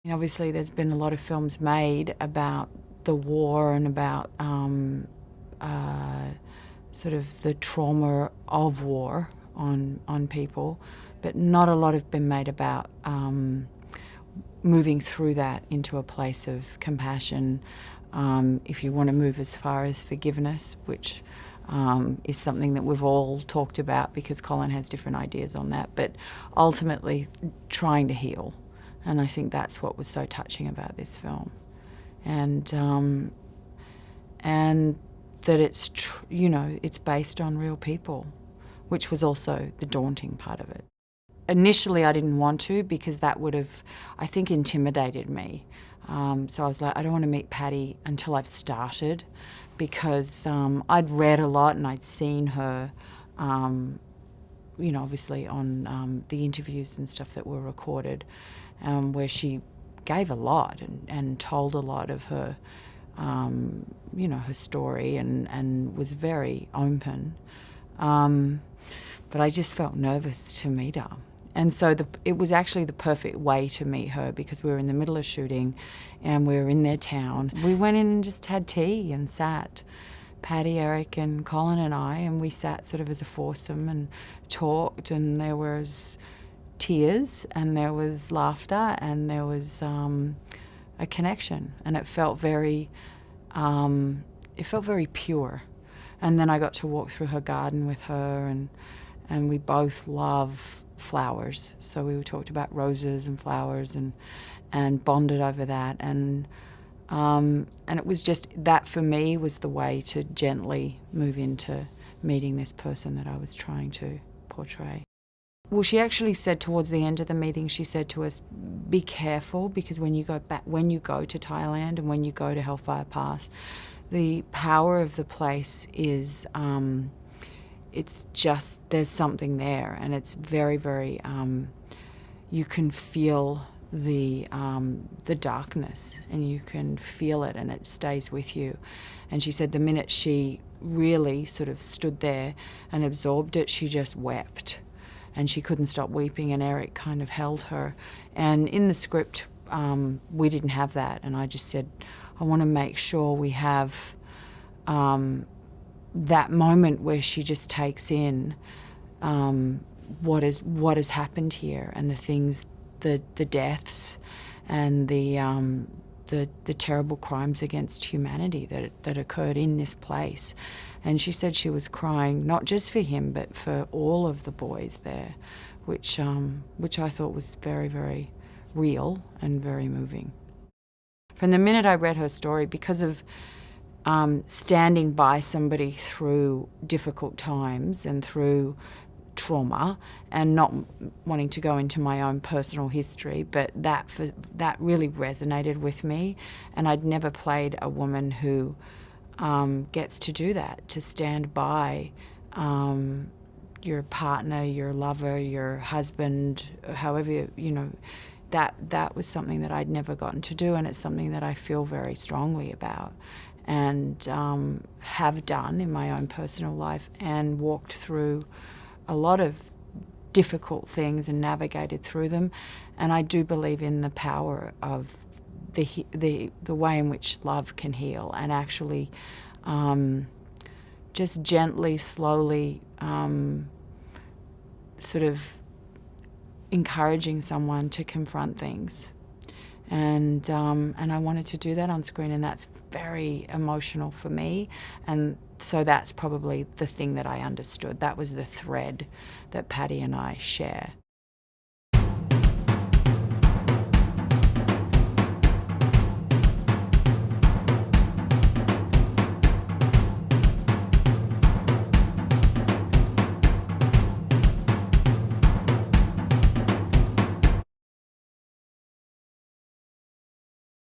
Obviously, there's been a lot of films made about the war and about sort of the trauma of war on people, but not a lot have been made about moving through that into a place of compassion. If you want to move as far as forgiveness, which is something that we've all talked about because Colin has different ideas on that, but ultimately trying to heal. And I think that's what was so touching about this film. And that it's, it's based on real people, which was also the daunting part of it. Initially, I didn't want to because that would have, I think, intimidated me. So I was like, I don't want to meet Paddy until I've started, because I'd read a lot and I'd seen her, obviously on the interviews and stuff that were recorded, where she gave a lot and told a lot of her, her story and was very open. But I just felt nervous to meet her. And so it was actually the perfect way to meet her, because we were in the middle of shooting and we were in their town. We went in and just had tea and sat, Paddy, Eric and Colin and I, and we sat sort of as a foursome and talked, and there was tears and there was laughter and there was a connection, and it felt very pure. And then I got to walk through her garden with her, and we both love flowers, so we talked about roses and flowers and bonded over that, and it was just that, for me, was the way to gently move into meeting this person that I was trying to portray. Well, she actually said towards the end of the meeting, she said to us, be careful, because when you go to Thailand and when you go to Hellfire Pass, the power of the place is, it's just, there's something there, and it's very, very, you can feel the darkness, and you can feel it, and it stays with you. And she said the minute she really sort of stood there and absorbed it, she just wept. And she couldn't stop weeping, and Eric kind of held her. And in the script, we didn't have that, and I just said, I want to make sure we have that moment where she just takes in what has happened here, and the things, the deaths, and the terrible crimes against humanity that occurred in this place. And she said she was crying not just for him, but for all of the boys there, which I thought was very, very real and very moving. From the minute I read her story, because of standing by somebody through difficult times and through trauma, and not wanting to go into my own personal history, but that really resonated with me. And I'd never played a woman who gets to do that, to stand by your partner, your lover, your husband, however, that was something that I'd never gotten to do, and it's something that I feel very strongly about, and have done in my own personal life, and walked through a lot of difficult things and navigated through them. And I do believe in the power of the way in which love can heal, and actually just gently, slowly, sort of encouraging someone to confront things. And I wanted to do that on screen, and that's very emotional for me. And so that's probably the thing that I understood. That was the thread that Paddy and I share.